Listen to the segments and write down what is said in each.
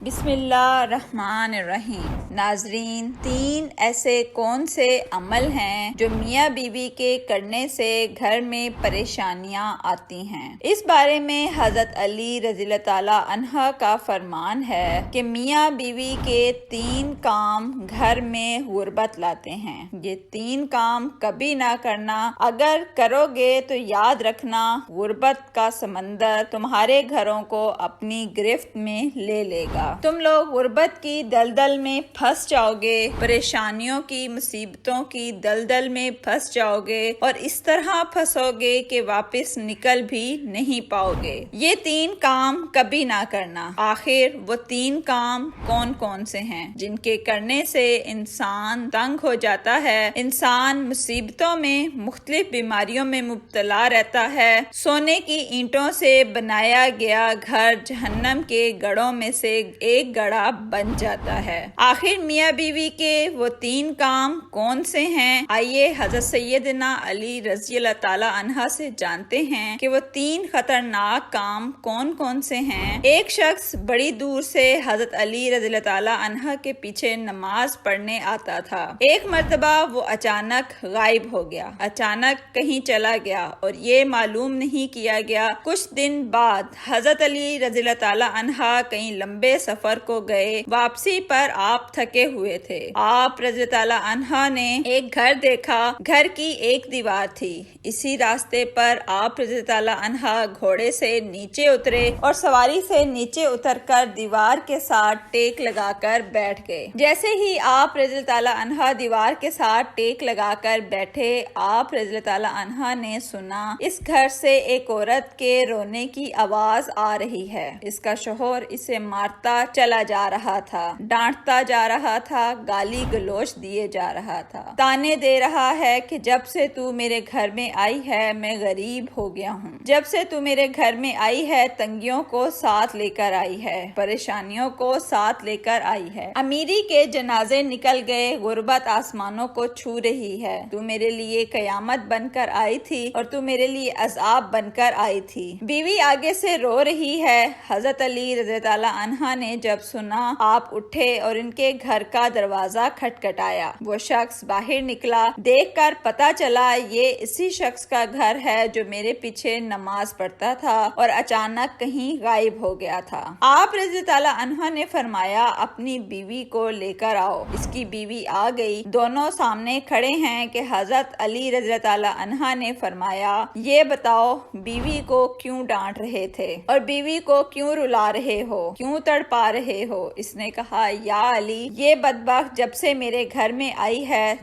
بسم اللہ الرحمن الرحیم۔ ناظرین، 3 ایسے کون سے عمل ہیں جو میاں بیوی کے کرنے سے گھر میں پریشانیاں آتی ہیں؟ اس بارے میں حضرت علی رضی اللہ تعالی عنہ کا فرمان ہے کہ میاں بیوی کے 3 کام گھر میں غربت لاتے ہیں۔ یہ 3 کام کبھی نہ کرنا، اگر کرو گے تو یاد رکھنا غربت کا سمندر تمہارے گھروں کو اپنی گرفت میں لے لے گا۔ تم لوگ غربت کی دلدل میں پھنس جاؤ گے، پریشانیوں کی، مصیبتوں کی دلدل میں پھنس جاؤ گے اور اس طرح پھنسو گے کہ واپس نکل بھی نہیں پاؤ گے۔ یہ 3 کام کبھی نہ کرنا۔ آخر وہ 3 کام کون کون سے ہیں جن کے کرنے سے انسان تنگ ہو جاتا ہے، انسان مصیبتوں میں، مختلف بیماریوں میں مبتلا رہتا ہے، سونے کی اینٹوں سے بنایا گیا گھر جہنم کے گڑھوں میں سے ایک گڑھا بن جاتا ہے۔ آخر میاں بیوی کے وہ 3 کام کون سے ہیں؟ آئیے حضرت سیدنا علی رضی اللہ تعالی عنہ سے جانتے ہیں کہ وہ 3 خطرناک کام کون کون سے ہیں۔ ایک شخص بڑی دور سے حضرت علی رضی اللہ تعالی عنہ کے پیچھے نماز پڑھنے آتا تھا۔ ایک مرتبہ وہ اچانک غائب ہو گیا، اچانک کہیں چلا گیا اور یہ معلوم نہیں کیا گیا۔ کچھ دن بعد حضرت علی رضی اللہ تعالی عنہ کہیں لمبے سفر کو گئے، واپسی پر آپ تھکے ہوئے تھے۔ آپ رضی اللہ تعالی عنہ نے ایک گھر دیکھا، گھر کی ایک دیوار تھی۔ اسی راستے پر آپ رضی اللہ تعالی عنہ گھوڑے سے نیچے اترے اور سواری سے نیچے اتر کر دیوار کے ساتھ ٹیک لگا کر بیٹھ گئے۔ جیسے ہی آپ رضی اللہ تعالی عنہ دیوار کے ساتھ ٹیک لگا کر بیٹھے، آپ رضی اللہ تعالی عنہ نے سنا اس گھر سے ایک عورت کے رونے کی آواز آ رہی ہے۔ اس کا شوہر اسے مارتا چلا جا رہا تھا، ڈانٹتا جا رہا تھا، گالی گلوچ دیے جا رہا تھا، تانے دے رہا ہے کہ جب سے تو میرے گھر میں آئی ہے میں غریب ہو گیا ہوں، جب سے تو میرے گھر میں آئی ہے تنگیوں کو ساتھ لے کر آئی ہے، پریشانیوں کو ساتھ لے کر آئی ہے، امیری کے جنازے نکل گئے، غربت آسمانوں کو چھو رہی ہے، تو میرے لیے قیامت بن کر آئی تھی اور تو میرے لیے عذاب بن کر آئی تھی۔ بیوی آگے سے رو رہی ہے۔ حضرت علی رضی اللہ عنہ نے جب سنا، آپ اٹھے اور ان کے گھر کا دروازہ کھٹکھٹایا۔ وہ شخص باہر نکلا، دیکھ کر پتا چلا یہ اسی شخص کا گھر ہے جو میرے پیچھے نماز پڑھتا تھا اور اچانک کہیں غائب ہو گیا تھا۔ آپ رضی اللہ عنہ نے فرمایا اپنی بیوی کو لے کر آؤ۔ اس کی بیوی آ گئی، دونوں سامنے کھڑے ہیں کہ حضرت علی رضی اللہ عنہ نے فرمایا یہ بتاؤ بیوی کو کیوں ڈانٹ رہے تھے اور بیوی کو کیوں رلا رہے ہو، کیوں تڑپا رہے ہو؟ اس نے کہا یا علی یہ بدبخت جب سے میرے گھر میں آئی ہے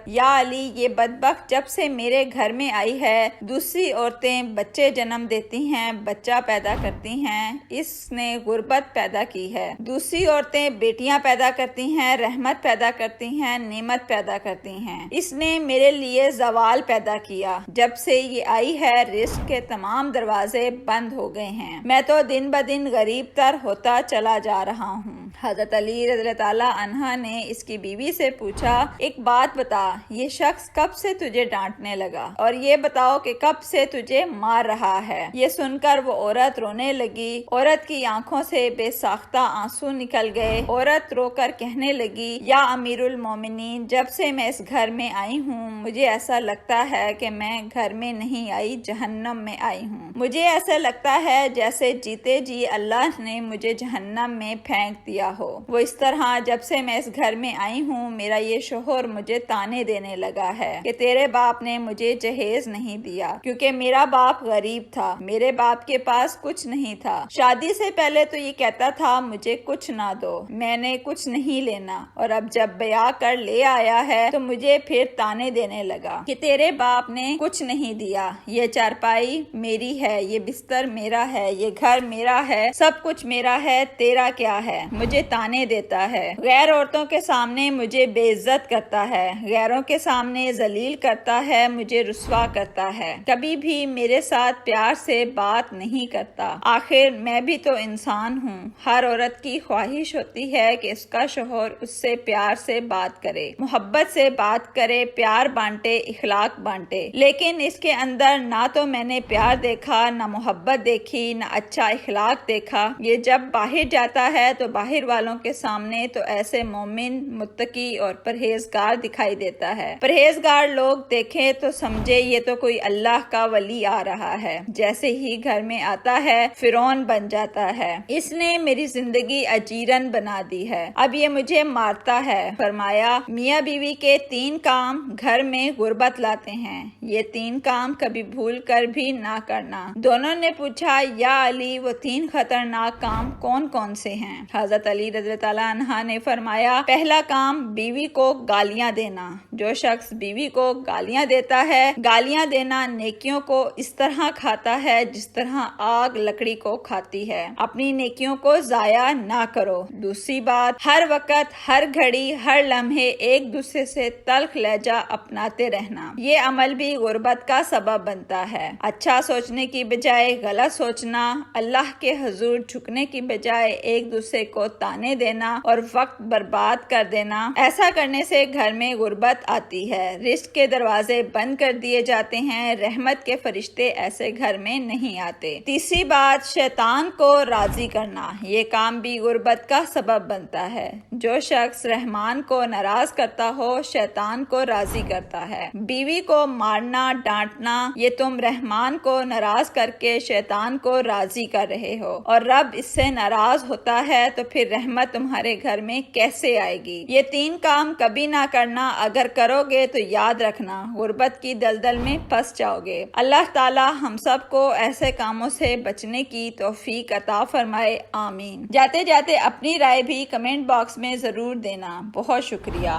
یا علی یہ بدبخت جب سے میرے گھر میں آئی ہے دوسری عورتیں بچے جنم دیتی ہیں، بچہ پیدا کرتی ہیں، اس نے غربت پیدا کی ہے۔ دوسری عورتیں بیٹیاں پیدا کرتی ہیں، رحمت پیدا کرتی ہیں، نعمت پیدا کرتی ہیں۔ اس نے میرے لیے زوال پیدا کیا۔ جب سے یہ آئی ہے رزق کے تمام دروازے بند ہو گئے ہیں، میں تو دن بدن غریب تر ہوتا چلا جا رہا ہوں۔ حضرت علی رضی اللہ تعالی عنہ نے اس کی بیوی سے پوچھا ایک بات بتا، یہ شخص کب سے تجھے ڈانٹنے لگا اور یہ بتاؤ کہ کب سے تجھے مار رہا ہے؟ یہ سن کر وہ عورت رونے لگی، عورت کی آنکھوں سے بے ساختہ آنسو نکل گئے۔ عورت رو کر کہنے لگی یا امیر المومنین جب سے میں اس گھر میں آئی ہوں مجھے ایسا لگتا ہے کہ میں گھر میں نہیں آئی، جہنم میں آئی ہوں۔ مجھے ایسا لگتا ہے جیسے جیتے جی اللہ نے مجھے جہنم میں پھینک دیا ہو۔ وہ اس طرح جب سے میں اس گھر میں آئی ہوں میرا یہ شوہر مجھے تانے دینے لگا ہے کہ تیرے باپ نے مجھے جہیز نہیں دیا، کیونکہ میرا باپ غریب تھا، میرے باپ کے پاس کچھ نہیں تھا۔ شادی سے پہلے تو یہ کہتا تھا مجھے کچھ نہ دو، میں نے کچھ نہیں لینا، اور اب جب بیاہ کر لے آیا ہے تو مجھے پھر تانے دینے لگا کہ تیرے باپ نے کچھ نہیں دیا، یہ چارپائی میری ہے، یہ بستر میرا ہے، یہ گھر میرا ہے، سب کچھ میرا ہے، تیرا کیا ہے؟ مجھے مجھے تانے دیتا ہے، غیر عورتوں کے سامنے مجھے بے عزت کرتا ہے، غیروں کے سامنے ذلیل کرتا ہے، مجھے رسوا کرتا ہے، کبھی بھی میرے ساتھ پیار سے بات نہیں کرتا۔ آخر میں بھی تو انسان ہوں۔ ہر عورت کی خواہش ہوتی ہے کہ اس کا شوہر اس سے پیار سے بات کرے، محبت سے بات کرے، پیار بانٹے، اخلاق بانٹے، لیکن اس کے اندر نہ تو میں نے پیار دیکھا، نہ محبت دیکھی، نہ اچھا اخلاق دیکھا۔ یہ جب باہر جاتا ہے تو باہر والوں کے سامنے تو ایسے مومن، متقی اور پرہیزگار دکھائی دیتا ہے۔ پرہیزگار لوگ دیکھیں تو سمجھے یہ تو کوئی اللہ کا ولی آ رہا ہے، جیسے ہی گھر میں آتا ہے فرعون بن جاتا ہے۔ اس نے میری زندگی اجیرن بنا دی ہے، اب یہ مجھے مارتا ہے۔ فرمایا میاں بیوی کے 3 کام گھر میں غربت لاتے ہیں، یہ 3 کام کبھی بھول کر بھی نہ کرنا۔ دونوں نے پوچھا یا علی وہ 3 خطرناک کام کون کون سے ہیں؟ حضرت علی رضی اللہ تعالیٰ عنہ نے فرمایا پہلا کام بیوی کو گالیاں دینا۔ جو شخص بیوی کو گالیاں دیتا ہے، گالیاں دینا نیکیوں کو اس طرح کھاتا ہے جس طرح آگ لکڑی کو کھاتی ہے۔ اپنی نیکیوں کو ضائع نہ کرو۔ دوسری بات، ہر وقت، ہر گھڑی، ہر لمحے ایک دوسرے سے تلخ لہجہ اپناتے رہنا، یہ عمل بھی غربت کا سبب بنتا ہے۔ اچھا سوچنے کی بجائے غلط سوچنا، اللہ کے حضور جھکنے کی بجائے ایک دوسرے کو تانے دینا اور وقت برباد کر دینا، ایسا کرنے سے گھر میں غربت آتی ہے، رزق کے دروازے بند کر دیے جاتے ہیں، رحمت کے فرشتے ایسے گھر میں نہیں آتے۔ تیسری بات، شیطان کو راضی کرنا، یہ کام بھی غربت کا سبب بنتا ہے۔ جو شخص رحمان کو ناراض کرتا ہو شیطان کو راضی کرتا ہے۔ بیوی کو مارنا، ڈانٹنا، یہ تم رحمان کو ناراض کر کے شیطان کو راضی کر رہے ہو، اور رب اس سے ناراض ہوتا ہے تو پھر رحمت تمہارے گھر میں کیسے آئے گی؟ یہ 3 کام کبھی نہ کرنا، اگر کرو گے تو یاد رکھنا غربت کی دلدل میں پھنس جاؤ گے۔ اللہ تعالی ہم سب کو ایسے کاموں سے بچنے کی توفیق عطا فرمائے، آمین۔ جاتے جاتے اپنی رائے بھی کمنٹ باکس میں ضرور دینا۔ بہت شکریہ۔